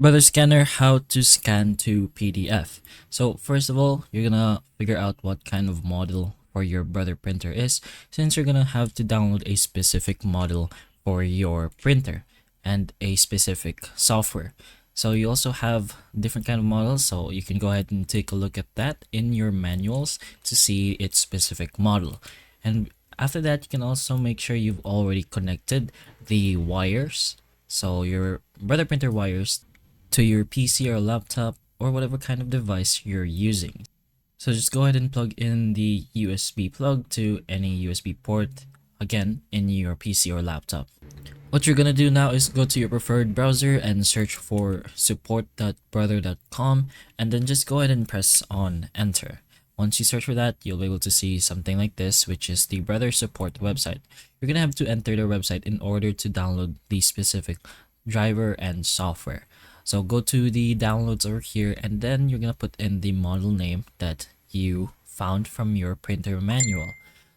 Brother Scanner, how to scan to PDF. So first of all, you're gonna figure out what kind of model for your brother printer is, since you're gonna have to download a specific model for your printer and a specific software. So you also have different kind of models, so you can go ahead and take a look at that in your manuals to see its specific model. And after that, you can also make sure you've already connected the wires, so your brother printer wires, to your PC or laptop or whatever kind of device you're using. So just go ahead and plug in the USB plug to any USB port, again, in your PC or laptop. What you're gonna do now is go to your preferred browser and search for support.brother.com, and then just go ahead and press on enter. Once you search for that, you'll be able to see something like this, which is the Brother Support website. You're gonna have to enter the website in order to download the specific driver and software. So go to the downloads over here, and then you're gonna put in the model name that you found from your printer manual.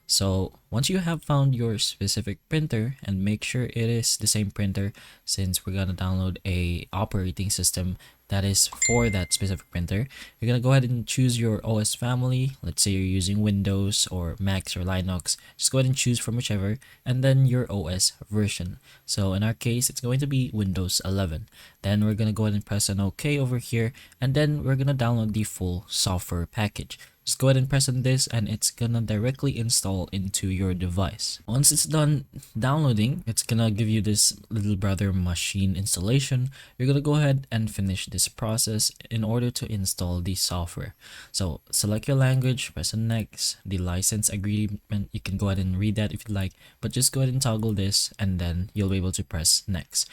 So once you have found your specific printer, and make sure it is the same printer, since we're gonna download a operating system that is for that specific printer, you're gonna go ahead and choose your OS family. Let's say you're using Windows or Mac or Linux. Just go ahead and choose from whichever, and then your OS version. So in our case, it's going to be Windows 11. Then we're gonna go ahead and press on OK over here, and then we're gonna download the full software package. Just go ahead and press on this, and it's gonna directly install into your device. Once it's done downloading, it's gonna give you this little brother machine installation. You're gonna go ahead and finish this process in order to install the software. So select your language, press on next. The license agreement, you can go ahead and read that if you like, but just go ahead and toggle this, and then you'll be able to press next.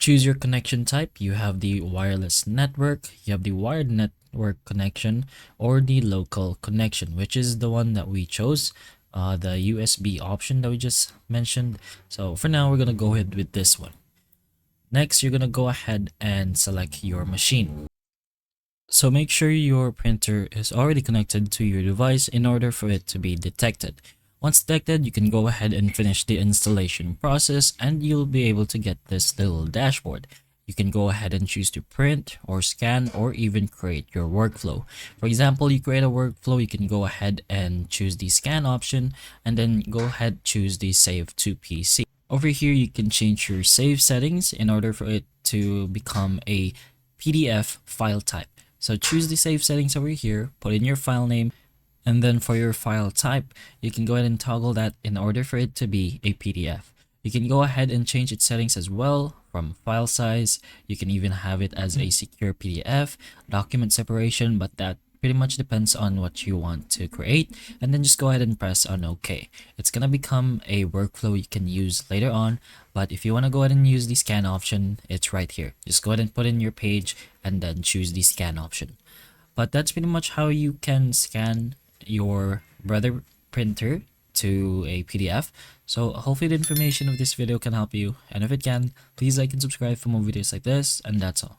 Choose your connection type. You have the wireless network, you have the wired network connection, or the local connection, which is the one that we chose, the USB option that we just mentioned. So for now, we're gonna go ahead with this one. Next, you're gonna go ahead and select your machine. So make sure your printer is already connected to your device in order for it to be detected. Once detected, you can go ahead and finish the installation process, and you'll be able to get this little dashboard. You can go ahead and choose to print or scan or even create your workflow. For example, you create a workflow, you can go ahead and choose the scan option, and then go ahead choose the save to PC. Over here, you can change your save settings in order for it to become a PDF file type. So choose the save settings over here, put in your file name, and then for your file type, you can go ahead and toggle that in order for it to be a PDF. You can go ahead and change its settings as well, from file size. You can even have it as a secure PDF, document separation, but that pretty much depends on what you want to create. And then just go ahead and press on OK. It's gonna become a workflow you can use later on, but if you want to go ahead and use the scan option, it's right here. Just go ahead and put in your page and then choose the scan option. But that's pretty much how you can scan your brother printer to a PDF. So hopefully the information of this video can help you, and if it can, please like and subscribe for more videos like this, and that's all.